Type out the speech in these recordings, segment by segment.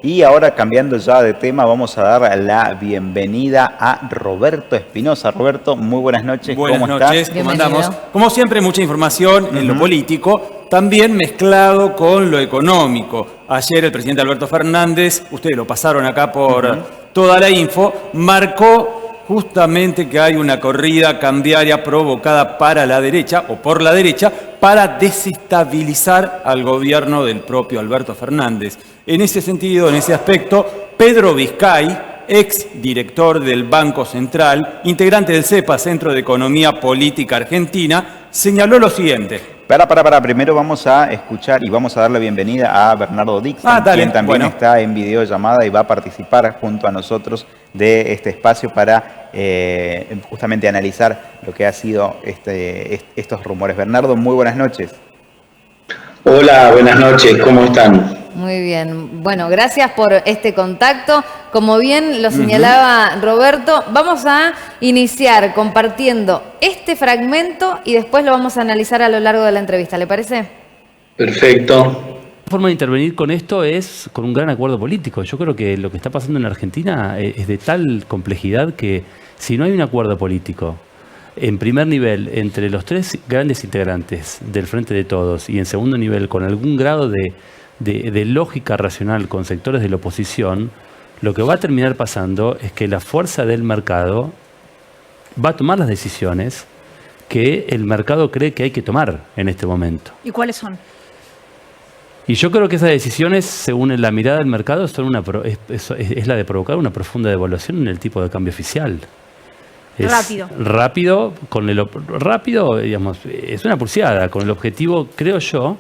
Y ahora, cambiando ya de tema, vamos a dar la bienvenida a Roberto Espinosa. Roberto, muy buenas noches. Buenas ¿Cómo noches, estás? ¿cómo andamos? Como siempre, mucha información en lo político, también mezclado con lo económico. Ayer el presidente Alberto Fernández, ustedes lo pasaron acá por toda la info, marcó justamente que hay una corrida cambiaria provocada para la derecha o por la derecha para desestabilizar al gobierno del propio Alberto Fernández. En ese sentido, en ese aspecto, Pedro Vizcay, ex director del Banco Central, integrante del CEPA, Centro de Economía Política Argentina, señaló lo siguiente. Primero vamos a escuchar y vamos a dar la bienvenida a Bernardo Dixon, quien también está en videollamada y va a participar junto a nosotros de este espacio para justamente analizar lo que ha sido estos rumores. Bernardo, muy buenas noches. Hola, buenas noches, ¿cómo están? Muy bien. Bueno, gracias por este contacto. Como bien lo señalaba Roberto, vamos a iniciar compartiendo este fragmento y después lo vamos a analizar a lo largo de la entrevista. ¿Le parece? Perfecto. La forma de intervenir con esto es con un gran acuerdo político. Yo creo que lo que está pasando en Argentina es de tal complejidad que si no hay un acuerdo político en primer nivel entre los tres grandes integrantes del Frente de Todos y en segundo nivel con algún grado de lógica racional con sectores de la oposición, lo que va a terminar pasando es que la fuerza del mercado va a tomar las decisiones que el mercado cree que hay que tomar en este momento. ¿Y cuáles son? Y yo creo que esas decisiones, según la mirada del mercado, es la de provocar una profunda devaluación en el tipo de cambio oficial. Rápido, digamos, es una pulseada, con el objetivo, creo yo,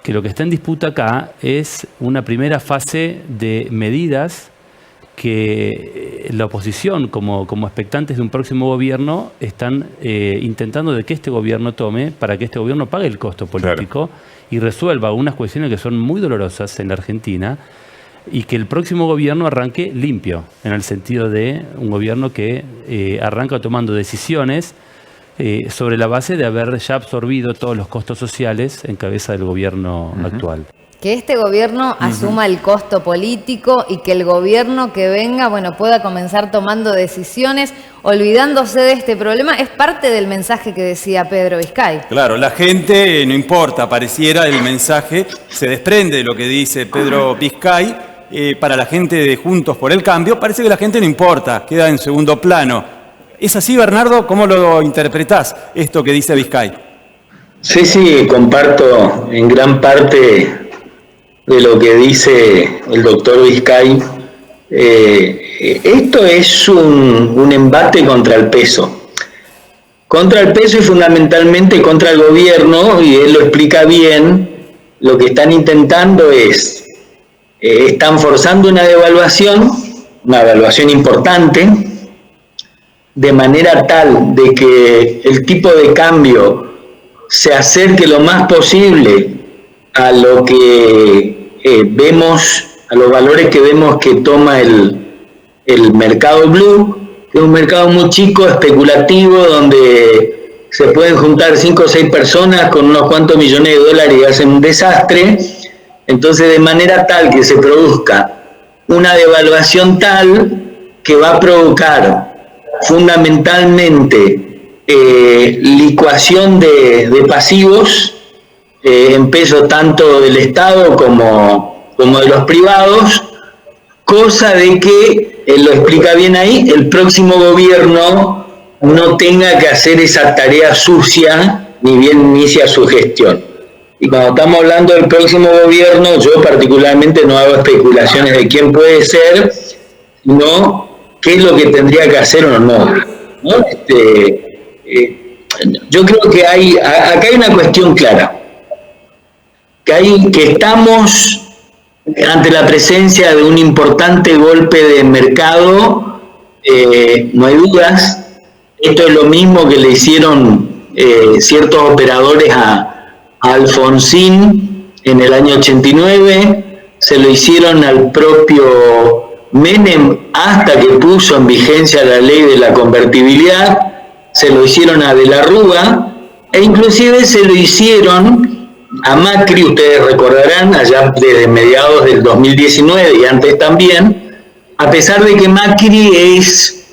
que lo que está en disputa acá es una primera fase de medidas que la oposición, como expectantes de un próximo gobierno, están intentando de que este gobierno tome para que este gobierno pague el costo político y resuelva unas cuestiones que son muy dolorosas en la Argentina y que el próximo gobierno arranque limpio, en el sentido de un gobierno que arranca tomando decisiones sobre la base de haber ya absorbido todos los costos sociales en cabeza del gobierno actual. Que este gobierno asuma el costo político y que el gobierno que venga, pueda comenzar tomando decisiones, olvidándose de este problema, es parte del mensaje que decía Pedro Vizcay. Claro, la gente, no importa, pareciera el mensaje, se desprende de lo que dice Pedro Vizcay. Para la gente de Juntos por el Cambio, parece que la gente no importa, queda en segundo plano. ¿Es así, Bernardo? ¿Cómo lo interpretás, esto que dice Vizcay? Sí, comparto en gran parte de lo que dice el doctor Vizcay. Esto es un embate contra el peso. Contra el peso y fundamentalmente contra el gobierno, y él lo explica bien. Lo que están intentando es, están forzando una devaluación importante, de manera tal de que el tipo de cambio se acerque lo más posible a lo que vemos, a los valores que vemos que toma el mercado blue, que es un mercado muy chico, especulativo, donde se pueden juntar 5 o 6 personas con unos cuantos millones de dólares y hacen un desastre. Entonces, de manera tal que se produzca una devaluación tal que va a provocar fundamentalmente licuación de pasivos en pesos tanto del Estado como de los privados, cosa de que, él lo explica bien ahí, el próximo gobierno no tenga que hacer esa tarea sucia ni bien inicia su gestión. Y cuando estamos hablando del próximo gobierno, yo particularmente no hago especulaciones de quién puede ser, sino qué es lo que tendría que hacer o no. Yo creo que acá hay una cuestión clara, que estamos ante la presencia de un importante golpe de mercado, no hay dudas. Esto es lo mismo que le hicieron ciertos operadores a Alfonsín en el año 89, se lo hicieron al propio Menem hasta que puso en vigencia la ley de la convertibilidad, se lo hicieron a De la Rúa e inclusive se lo hicieron a Macri, ustedes recordarán, allá desde mediados del 2019 y antes también, a pesar de que Macri es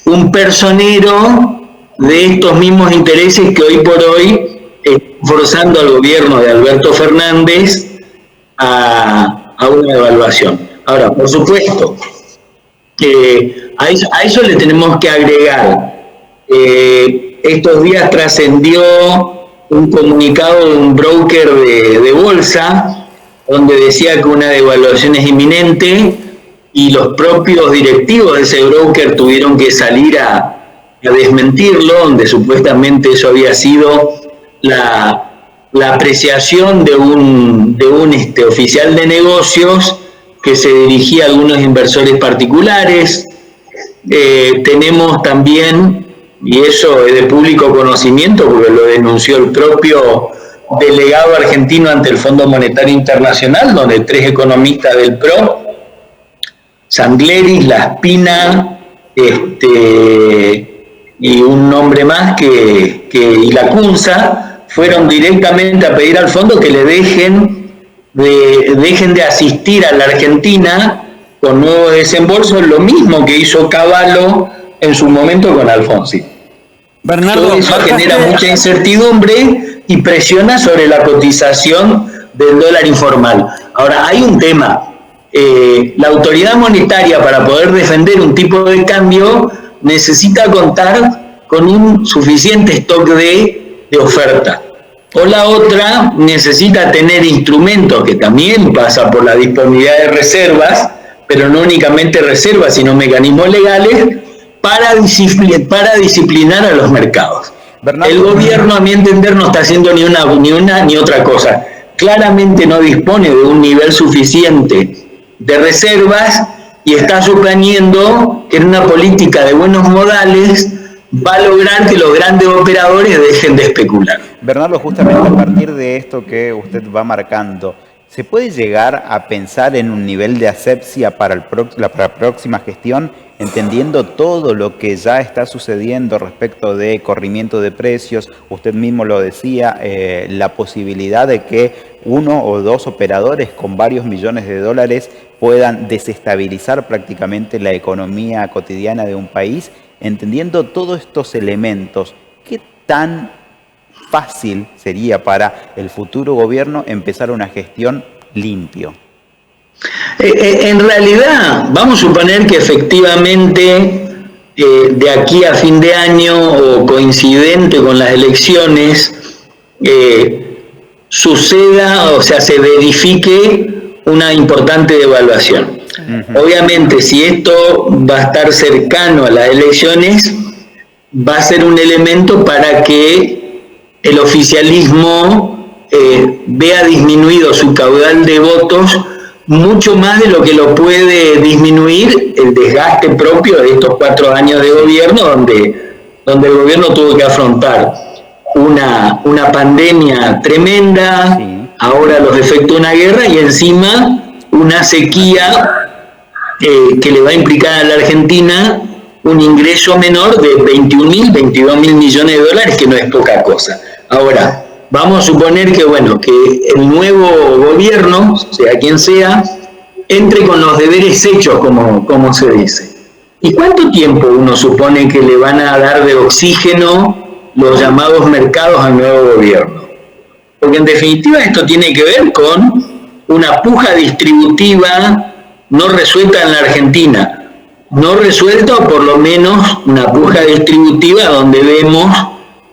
un personero de estos mismos intereses que hoy por hoy están forzando al gobierno de Alberto Fernández a una devaluación. Ahora, por supuesto, a eso le tenemos que agregar. Estos días trascendió un comunicado de un broker de bolsa donde decía que una devaluación es inminente y los propios directivos de ese broker tuvieron que salir a desmentirlo, donde supuestamente eso había sido la apreciación de un oficial de negocios que se dirigía a algunos inversores particulares. Tenemos también, y eso es de público conocimiento porque lo denunció el propio delegado argentino ante el Fondo Monetario Internacional, donde 3 economistas del PRO, Sangleris, Laspina, y un nombre más y Lacunza, fueron directamente a pedir al fondo que le dejen de asistir a la Argentina con nuevos desembolsos, lo mismo que hizo Cavallo en su momento con Alfonsi. Bernardo, todo eso genera mucha incertidumbre y presiona sobre la cotización del dólar informal. Ahora, hay un tema. La autoridad monetaria, para poder defender un tipo de cambio, necesita contar con un suficiente stock de oferta. O la otra, necesita tener instrumentos, que también pasa por la disponibilidad de reservas, pero no únicamente reservas, sino mecanismos legales, para disciplinar a los mercados. Bernardo, el gobierno, a mi entender, no está haciendo ni una ni otra cosa. Claramente no dispone de un nivel suficiente de reservas y está suponiendo que en una política de buenos modales va a lograr que los grandes operadores dejen de especular. Bernardo, justamente a partir de esto que usted va marcando, ¿se puede llegar a pensar en un nivel de asepsia para la próxima gestión, entendiendo todo lo que ya está sucediendo respecto de corrimiento de precios? Usted mismo lo decía, la posibilidad de que 1 o 2 operadores con varios millones de dólares puedan desestabilizar prácticamente la economía cotidiana de un país. Entendiendo todos estos elementos, ¿qué tan fácil sería para el futuro gobierno empezar una gestión limpio? En realidad, vamos a suponer que efectivamente de aquí a fin de año o coincidente con las elecciones suceda, o sea, se verifique una importante devaluación. Obviamente, si esto va a estar cercano a las elecciones, va a ser un elemento para que el oficialismo vea disminuido su caudal de votos mucho más de lo que lo puede disminuir el desgaste propio de estos 4 años de gobierno, donde el gobierno tuvo que afrontar una pandemia tremenda, sí, ahora los efectos de una guerra y encima una sequía que le va a implicar a la Argentina un ingreso menor de 21.000, 22.000 millones de dólares, que no es poca cosa. Ahora, vamos a suponer que el nuevo gobierno, sea quien sea, entre con los deberes hechos, como se dice. ¿Y cuánto tiempo uno supone que le van a dar de oxígeno los llamados mercados al nuevo gobierno? Porque en definitiva esto tiene que ver con una puja distributiva no resuelta en la Argentina, no resuelta, o por lo menos una puja distributiva donde vemos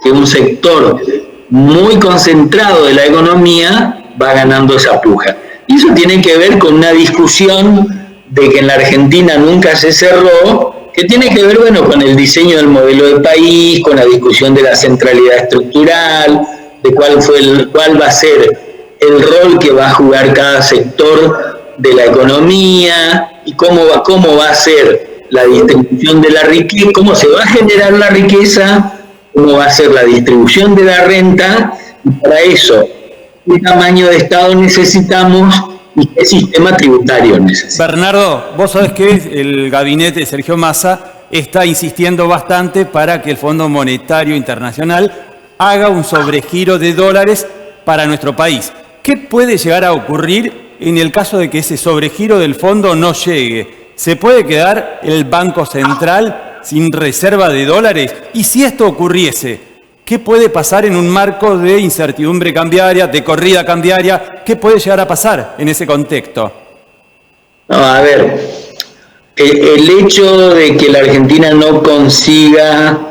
que un sector muy concentrado de la economía va ganando esa puja. Y eso tiene que ver con una discusión de que en la Argentina nunca se cerró, que tiene que ver con el diseño del modelo de país, con la discusión de la centralidad estructural, de cuál va a ser el rol que va a jugar cada sector de la economía y cómo va a ser la distribución de la riqueza, cómo se va a generar la riqueza, cómo va a ser la distribución de la renta, y para eso, ¿qué tamaño de Estado necesitamos y qué sistema tributario necesitamos? Bernardo, vos sabés que el gabinete de Sergio Massa está insistiendo bastante para que el Fondo Monetario Internacional haga un sobregiro de dólares para nuestro país. ¿Qué puede llegar a ocurrir en el caso de que ese sobregiro del fondo no llegue? ¿Se puede quedar el Banco Central sin reserva de dólares? Y si esto ocurriese, ¿qué puede pasar en un marco de incertidumbre cambiaria, de corrida cambiaria? ¿Qué puede llegar a pasar en ese contexto? No, a ver, el hecho de que la Argentina no consiga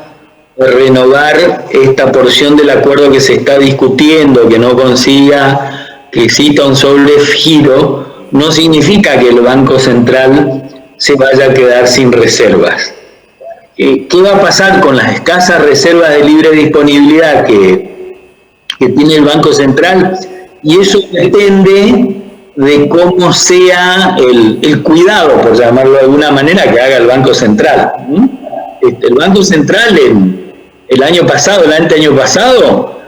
renovar esta porción del acuerdo que se está discutiendo, que no consiga que exista un sobregiro, no significa que el Banco Central se vaya a quedar sin reservas. ¿Qué va a pasar con las escasas reservas de libre disponibilidad que tiene el Banco Central? Y eso depende de cómo sea el cuidado, por llamarlo de alguna manera, que haga el Banco Central. El Banco Central el año pasado, el anteaño pasado,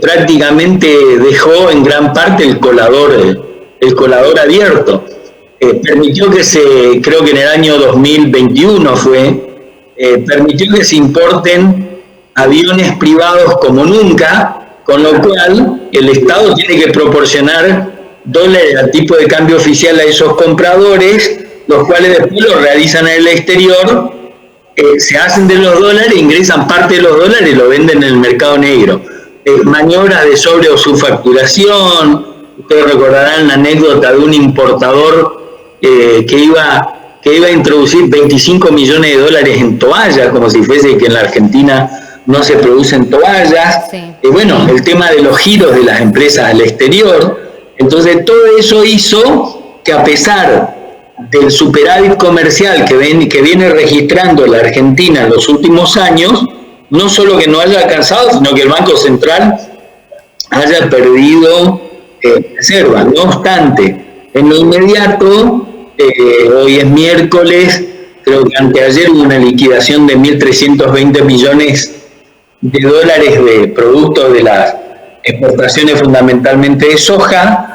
prácticamente dejó en gran parte el colador abierto. Permitió que creo que en el año 2021 permitió que se importen aviones privados como nunca, con lo cual el Estado tiene que proporcionar dólares al tipo de cambio oficial a esos compradores, los cuales después lo realizan en el exterior, se hacen de los dólares, ingresan parte de los dólares y lo venden en el mercado negro. Maniobras de sobre o subfacturación. Ustedes recordarán la anécdota de un importador que iba a introducir 25 millones de dólares en toallas, como si fuese que en la Argentina no se producen toallas. Sí. Bueno, el tema de los giros de las empresas al exterior. Entonces todo eso hizo que, a pesar del superávit comercial que viene registrando la Argentina en los últimos años, no solo que no haya alcanzado, sino que el Banco Central haya perdido reservas. No obstante, en lo inmediato, hoy es miércoles, creo que anteayer hubo una liquidación de 1.320 millones de dólares de productos de las exportaciones fundamentalmente de soja,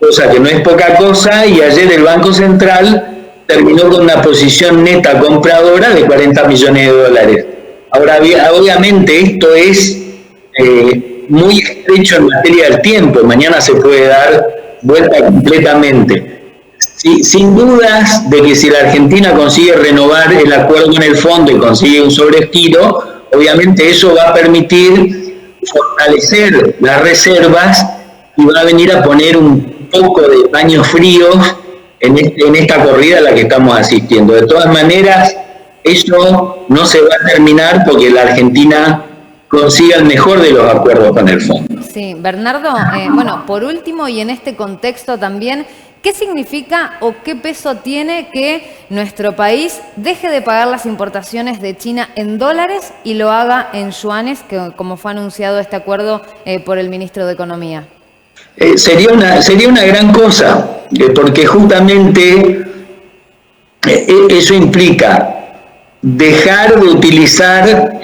cosa que no es poca cosa, y ayer el Banco Central terminó con una posición neta compradora de 40 millones de dólares. Ahora, obviamente esto es muy estrecho en materia del tiempo, mañana se puede dar vuelta completamente. Sin dudas de que si la Argentina consigue renovar el acuerdo con el fondo y consigue un sobregiro, obviamente eso va a permitir fortalecer las reservas y va a venir a poner un poco de paños fríos en esta corrida a la que estamos asistiendo. De todas maneras, eso no se va a terminar porque la Argentina consiga el mejor de los acuerdos con el fondo. Sí, Bernardo, bueno, por último y en este contexto también, ¿qué significa o qué peso tiene que nuestro país deje de pagar las importaciones de China en dólares y lo haga en yuanes, como fue anunciado este acuerdo por el ministro de Economía? Sería una gran cosa, porque justamente eso implica dejar de utilizar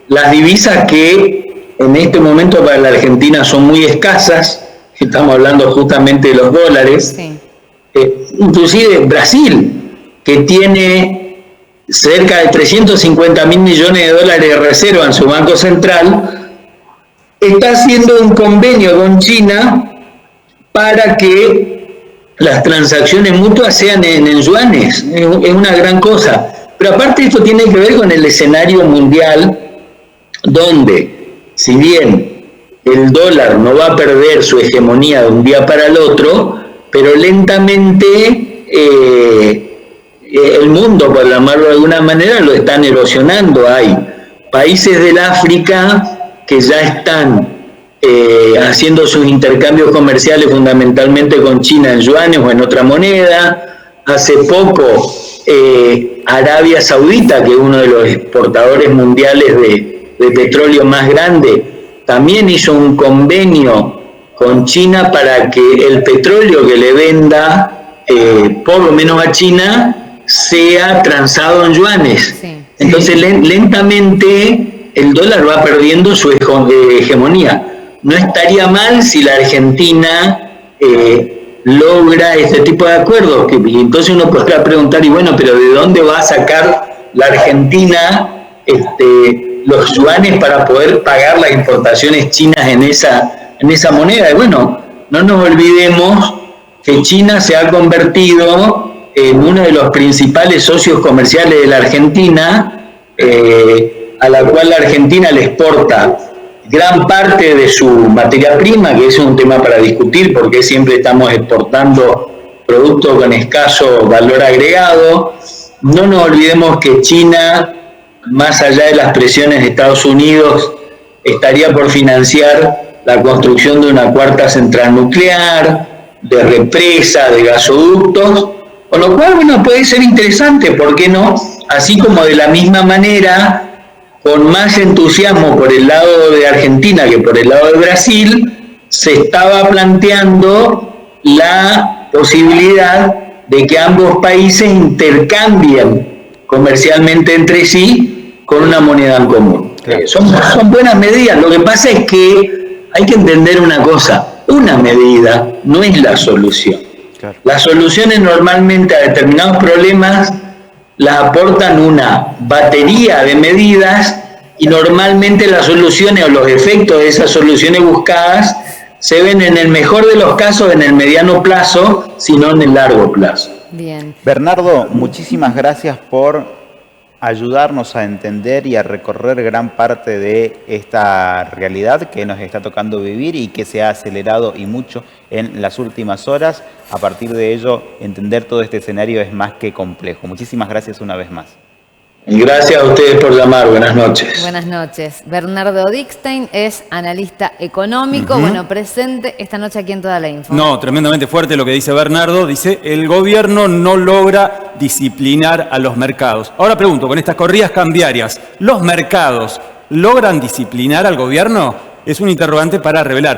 las divisas que en este momento para la Argentina son muy escasas. Estamos hablando justamente de los dólares. Sí. Inclusive Brasil, que tiene cerca de 350.000 millones de dólares de reserva en su Banco Central, está haciendo un convenio con China para que las transacciones mutuas sean en yuanes. Es una gran cosa. Pero aparte esto tiene que ver con el escenario mundial, donde, si bien el dólar no va a perder su hegemonía de un día para el otro, pero lentamente el mundo, por llamarlo de alguna manera, lo están erosionando. Hay países del África que ya están haciendo sus intercambios comerciales fundamentalmente con China en yuanes o en otra moneda. Hace poco Arabia Saudita, que es uno de los exportadores mundiales de petróleo más grande, también hizo un convenio con China para que el petróleo que le venda, por lo menos a China, sea transado en yuanes. Sí. Entonces lentamente el dólar va perdiendo su hegemonía. No estaría mal si la Argentina logra este tipo de acuerdos. Y entonces uno podrá preguntar, y bueno, pero ¿de dónde va a sacar la Argentina los yuanes para poder pagar las importaciones chinas en esa moneda. Y bueno, no nos olvidemos que China se ha convertido en uno de los principales socios comerciales de la Argentina, a la cual la Argentina le exporta gran parte de su materia prima, que es un tema para discutir porque siempre estamos exportando productos con escaso valor agregado. No nos olvidemos que China, más allá de las presiones de Estados Unidos, estaría por financiar la construcción de una cuarta central nuclear, de represa, de gasoductos, con lo cual, bueno, puede ser interesante, ¿por qué no? Así como de la misma manera, con más entusiasmo por el lado de Argentina que por el lado de Brasil, se estaba planteando la posibilidad de que ambos países intercambien comercialmente entre sí con una moneda en común. Claro. Son buenas medidas. Lo que pasa es que hay que entender una cosa: una medida no es la solución. Claro. Las soluciones normalmente a determinados problemas las aportan una batería de medidas, y normalmente las soluciones o los efectos de esas soluciones buscadas se ven en el mejor de los casos en el mediano plazo, sino en el largo plazo. Bien. Bernardo, muchísimas gracias por ayudarnos a entender y a recorrer gran parte de esta realidad que nos está tocando vivir y que se ha acelerado y mucho en las últimas horas. A partir de ello, entender todo este escenario es más que complejo. Muchísimas gracias una vez más. Gracias a ustedes por llamar. Buenas noches. Buenas noches. Bernardo Dickstein es analista económico, presente esta noche aquí en Toda la Info. No, tremendamente fuerte lo que dice Bernardo. Dice, el gobierno no logra disciplinar a los mercados. Ahora pregunto, con estas corridas cambiarias, ¿los mercados logran disciplinar al gobierno? Es un interrogante para revelar.